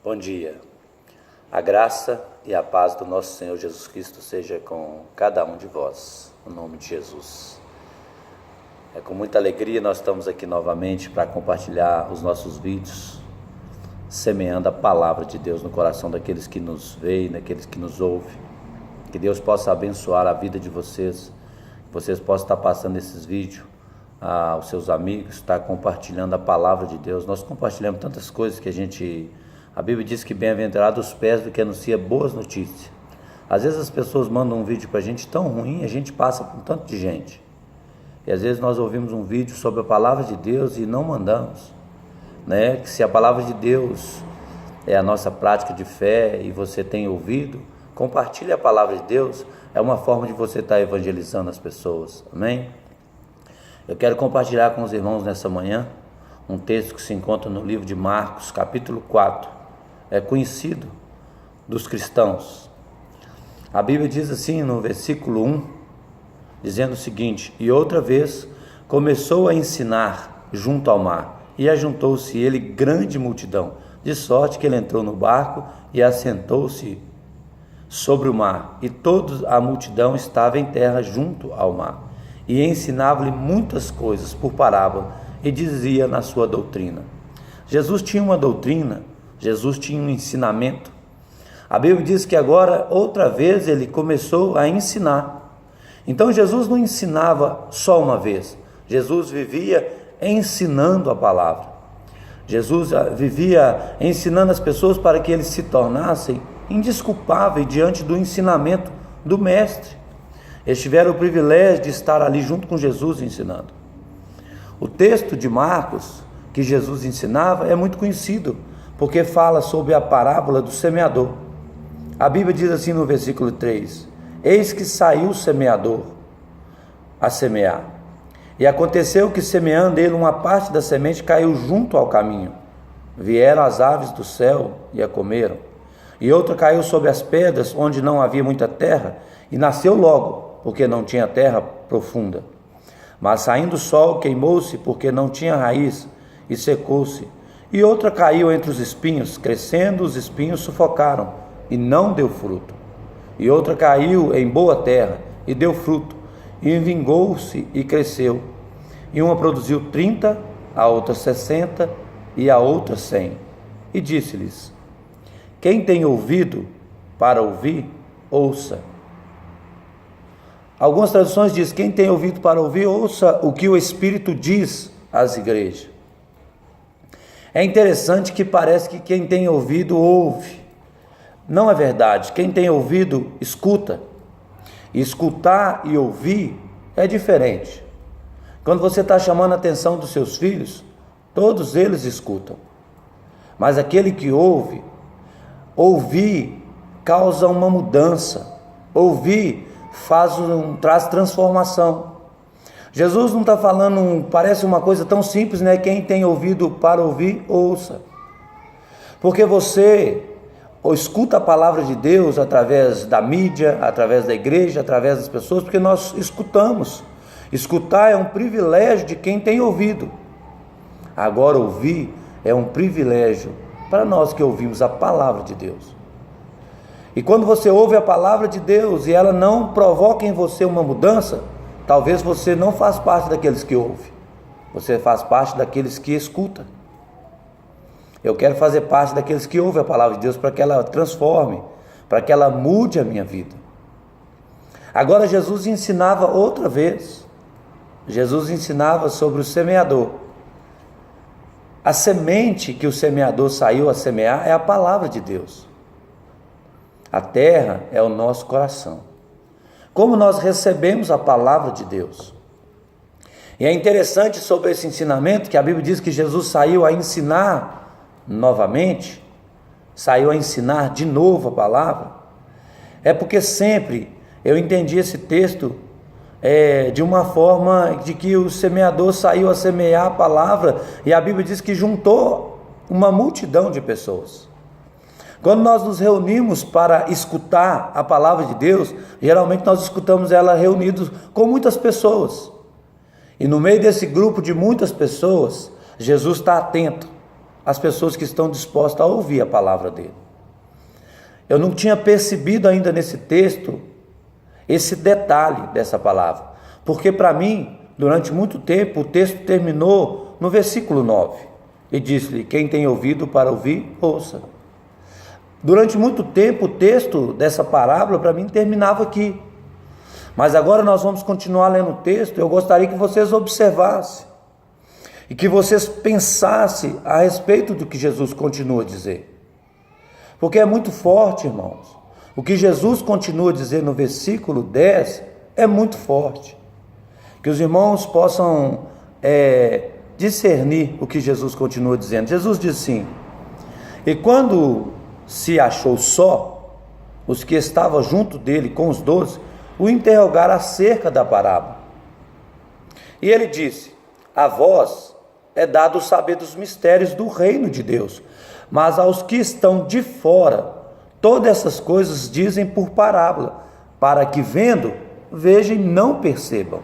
Bom dia. A graça e a paz do nosso Senhor Jesus Cristo seja com cada um de vós, no nome de Jesus. É com muita alegria nós estamos aqui novamente para compartilhar os nossos vídeos, semeando a palavra de Deus no coração daqueles que nos veem, daqueles que nos ouvem. Que Deus possa abençoar a vida de vocês, que vocês possam estar passando esses vídeos aos seus amigos, estar compartilhando a palavra de Deus. Nós compartilhamos tantas coisas que a Bíblia diz que bem-aventurado os pés do que anuncia boas notícias. Às vezes as pessoas mandam um vídeo para a gente tão ruim, a gente passa por um tanto de gente. E às vezes nós ouvimos um vídeo sobre a palavra de Deus e não mandamos, né? Que se a palavra de Deus é a nossa prática de fé e você tem ouvido, compartilhe a palavra de Deus, é uma forma de você estar evangelizando as pessoas, amém? Eu quero compartilhar com os irmãos nessa manhã um texto que se encontra no livro de Marcos, capítulo 4, é conhecido dos cristãos. A Bíblia diz assim no versículo 1, dizendo o seguinte: e outra vez começou a ensinar junto ao mar, e ajuntou-se ele grande multidão, de sorte que ele entrou no barco e assentou-se sobre o mar, e toda a multidão estava em terra junto ao mar, e ensinava-lhe muitas coisas por parábola, e dizia na sua doutrina. Jesus tinha uma doutrina, Jesus tinha um ensinamento. A Bíblia diz que agora, outra vez, ele começou a ensinar. Então Jesus não ensinava só uma vez, Jesus vivia ensinando a palavra. Jesus vivia ensinando as pessoas para que eles se tornassem indesculpáveis diante do ensinamento do Mestre. Eles tiveram o privilégio de estar ali junto com Jesus ensinando. O texto de Marcos que Jesus ensinava é muito conhecido, porque fala sobre a parábola do semeador. A Bíblia diz assim no versículo 3: eis que saiu o semeador a semear, e aconteceu que, semeando ele, uma parte da semente caiu junto ao caminho. Vieram as aves do céu e a comeram. E outra caiu sobre as pedras, onde não havia muita terra, e nasceu logo, porque não tinha terra profunda. Mas saindo o sol, queimou-se, porque não tinha raiz, e secou-se. E outra caiu entre os espinhos, crescendo os espinhos sufocaram, e não deu fruto. E outra caiu em boa terra, e deu fruto, e vingou-se e cresceu. E uma produziu 30, a outra 60, e a outra 100. E disse-lhes: quem tem ouvido para ouvir, ouça. Algumas traduções dizem: quem tem ouvido para ouvir, ouça o que o Espírito diz às igrejas. É interessante que parece que quem tem ouvido, ouve. Não é verdade. Quem tem ouvido, escuta. E escutar e ouvir é diferente. Quando você está chamando a atenção dos seus filhos, todos eles escutam. Mas aquele que ouve, ouvir causa uma mudança. Ouvir traz transformação. Jesus não está falando, parece uma coisa tão simples, né? Quem tem ouvido para ouvir, ouça. Porque você escuta a palavra de Deus através da mídia, através da igreja, através das pessoas, porque nós escutamos. Escutar é um privilégio de quem tem ouvido. Agora, ouvir é um privilégio para nós que ouvimos a palavra de Deus. E quando você ouve a palavra de Deus e ela não provoca em você uma mudança, talvez você não faz parte daqueles que ouvem. Você faz parte daqueles que escutam. Eu quero fazer parte daqueles que ouvem a palavra de Deus para que ela transforme, para que ela mude a minha vida. Agora Jesus ensinava outra vez. Jesus ensinava sobre o semeador. A semente que o semeador saiu a semear é a palavra de Deus. A terra é o nosso coração. Como nós recebemos a palavra de Deus. E é interessante sobre esse ensinamento que a Bíblia diz que Jesus saiu a ensinar novamente, saiu a ensinar de novo a palavra. É porque sempre eu entendi esse texto de uma forma de que o semeador saiu a semear a palavra, e a Bíblia diz que juntou uma multidão de pessoas. Quando nós nos reunimos para escutar a palavra de Deus, geralmente nós escutamos ela reunidos com muitas pessoas. E no meio desse grupo de muitas pessoas, Jesus está atento as pessoas que estão dispostas a ouvir a palavra dele. Eu não tinha percebido ainda nesse texto esse detalhe dessa palavra, porque para mim, durante muito tempo, o texto terminou no versículo 9, e disse-lhe: quem tem ouvido para ouvir, ouça. Durante muito tempo o texto dessa parábola para mim terminava aqui, mas agora nós vamos continuar lendo o texto. Eu gostaria que vocês observassem e que vocês pensassem a respeito do que Jesus continua a dizer, porque é muito forte, irmãos. O que Jesus continua a dizer no versículo 10 é muito forte, que os irmãos possam discernir o que Jesus continua dizendo. Jesus diz assim: e quando se achou só, os que estavam junto dele com os 12 o interrogaram acerca da parábola. E ele disse: a vós é dado saber dos mistérios do reino de Deus, mas aos que estão de fora, todas essas coisas dizem por parábola, para que vendo, vejam e não percebam,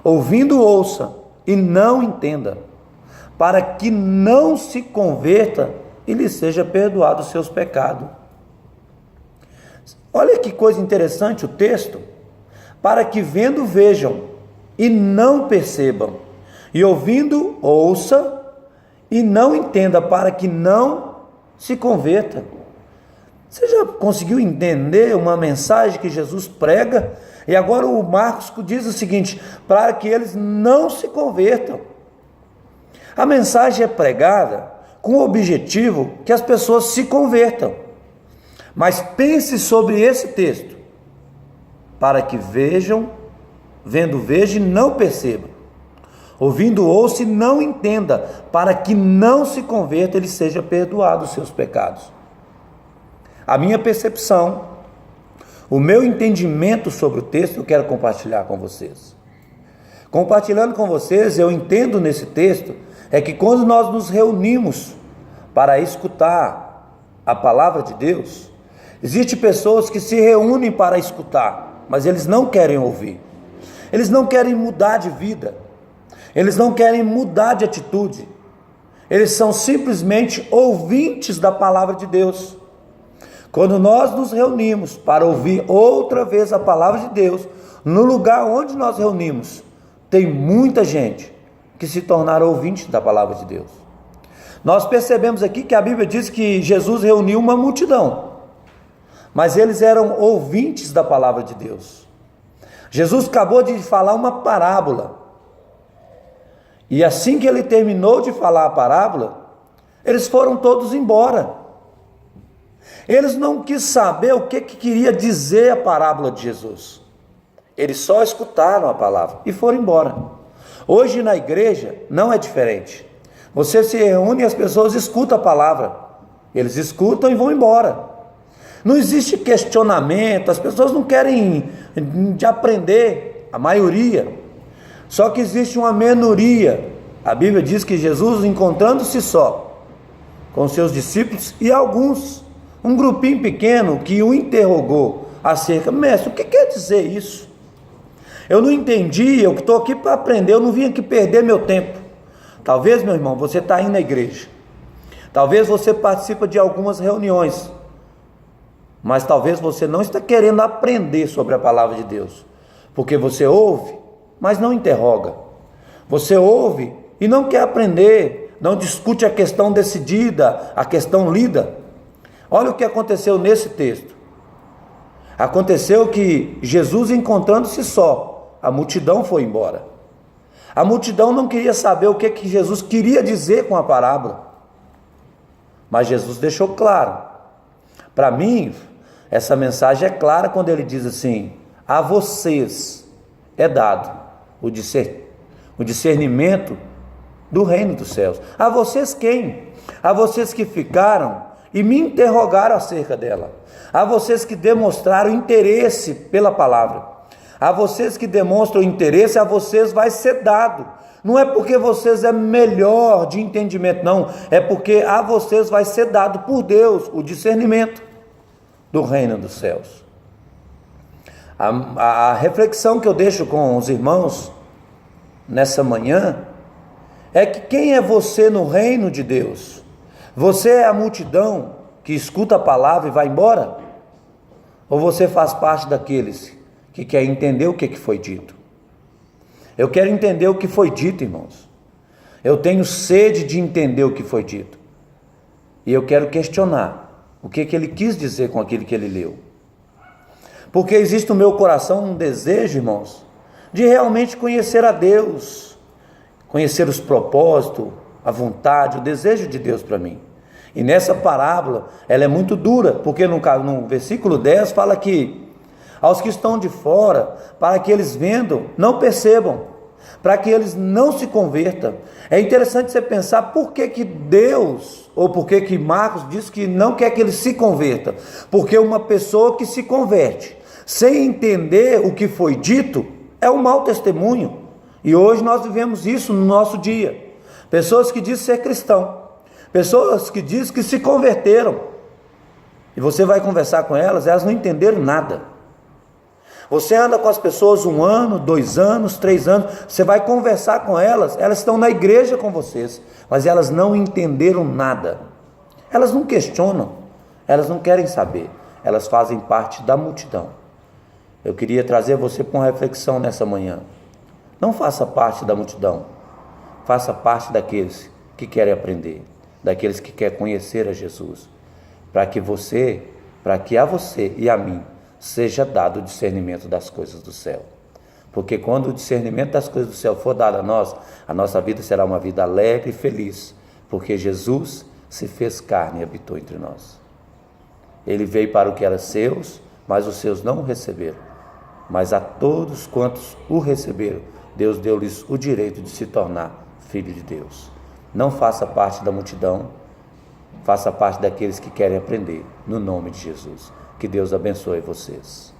ouvindo ouça e não entenda, para que não se converta e lhe seja perdoado os seus pecados. Olha que coisa interessante o texto: para que vendo vejam e não percebam, e ouvindo ouça e não entenda, para que não se converta. Você já conseguiu entender uma mensagem que Jesus prega? E agora o Marcos diz o seguinte: para que eles não se convertam. A mensagem é pregada com o objetivo que as pessoas se convertam. Mas pense sobre esse texto: para que vejam, vendo vejam e não percebam, ouvindo ouça e não entenda, para que não se converta e ele seja perdoado os seus pecados. A minha percepção, o meu entendimento sobre o texto, eu quero compartilhar com vocês. Compartilhando com vocês, eu entendo nesse texto, é que quando nós nos reunimos para escutar a palavra de Deus, existem pessoas que se reúnem para escutar, mas eles não querem ouvir. Eles não querem mudar de vida. Eles não querem mudar de atitude. Eles são simplesmente ouvintes da palavra de Deus. Quando nós nos reunimos para ouvir outra vez a palavra de Deus, no lugar onde nós reunimos, tem muita gente que se tornaram ouvintes da palavra de Deus. Nós percebemos aqui que a Bíblia diz que Jesus reuniu uma multidão, mas eles eram ouvintes da palavra de Deus. Jesus acabou de falar uma parábola, e assim que ele terminou de falar a parábola, eles foram todos embora. Eles não quis saber o que queria dizer a parábola de Jesus. Eles só escutaram a palavra e foram embora. Hoje na igreja não é diferente. Você se reúne e as pessoas escutam a palavra. Eles escutam e vão embora. Não existe questionamento, as pessoas não querem aprender, a maioria. Só que existe uma minoria. A Bíblia diz que Jesus, encontrando-se só com seus discípulos e alguns, um grupinho pequeno que o interrogou acerca: mestre, o que quer dizer isso? Eu não entendi, eu estou aqui para aprender, eu não vim aqui perder meu tempo. Talvez, meu irmão, você está aí na igreja, talvez você participa de algumas reuniões, mas talvez você não está querendo aprender sobre a palavra de Deus, porque você ouve, mas não interroga. Você ouve e não quer aprender, não discute a questão decidida, a questão lida. Olha o que aconteceu nesse texto. Aconteceu que Jesus, encontrando-se só, a multidão foi embora. A multidão não queria saber o que Jesus queria dizer com a parábola, mas Jesus deixou claro. Para mim, essa mensagem é clara quando ele diz assim: a vocês é dado o discernimento do reino dos céus. A vocês quem? A vocês que ficaram e me interrogaram acerca dela, a vocês que demonstraram interesse pela palavra, a vocês que demonstram interesse, a vocês vai ser dado. Não é porque vocês é melhor de entendimento, não, é porque a vocês vai ser dado por Deus o discernimento do reino dos céus. A reflexão que eu deixo com os irmãos nessa manhã é que quem é você no reino de Deus? Você é a multidão que escuta a palavra e vai embora? Ou você faz parte daqueles que quer entender o que foi dito? Eu quero entender o que foi dito, irmãos. Eu tenho sede de entender o que foi dito. E eu quero questionar o que ele quis dizer com aquilo que ele leu. Porque existe no meu coração um desejo, irmãos, de realmente conhecer a Deus, conhecer os propósitos, a vontade, o desejo de Deus para mim. E nessa parábola, ela é muito dura, porque no versículo 10 fala que aos que estão de fora, para que eles vendo, não percebam, para que eles não se convertam. É interessante você pensar por que Deus, ou por que Marcos diz que não quer que eles se convertam. Porque uma pessoa que se converte, sem entender o que foi dito, é um mau testemunho. E hoje nós vivemos isso no nosso dia. Pessoas que dizem ser cristão, pessoas que dizem que se converteram, e você vai conversar com elas, elas não entenderam nada. Você anda com as pessoas 1 ano, 2 anos, 3 anos, você vai conversar com elas, elas estão na igreja com vocês, mas elas não entenderam nada. Elas não questionam, elas não querem saber, elas fazem parte da multidão. Eu queria trazer você para uma reflexão nessa manhã. Não faça parte da multidão, faça parte daqueles que querem aprender, daqueles que querem conhecer a Jesus, para que a você e a mim seja dado o discernimento das coisas do céu. Porque quando o discernimento das coisas do céu for dado a nós, a nossa vida será uma vida alegre e feliz, porque Jesus se fez carne e habitou entre nós. Ele veio para o que era seus, mas os seus não o receberam. Mas a todos quantos o receberam, Deus deu-lhes o direito de se tornar filho de Deus. Não faça parte da multidão, faça parte daqueles que querem aprender, no nome de Jesus. Que Deus abençoe vocês.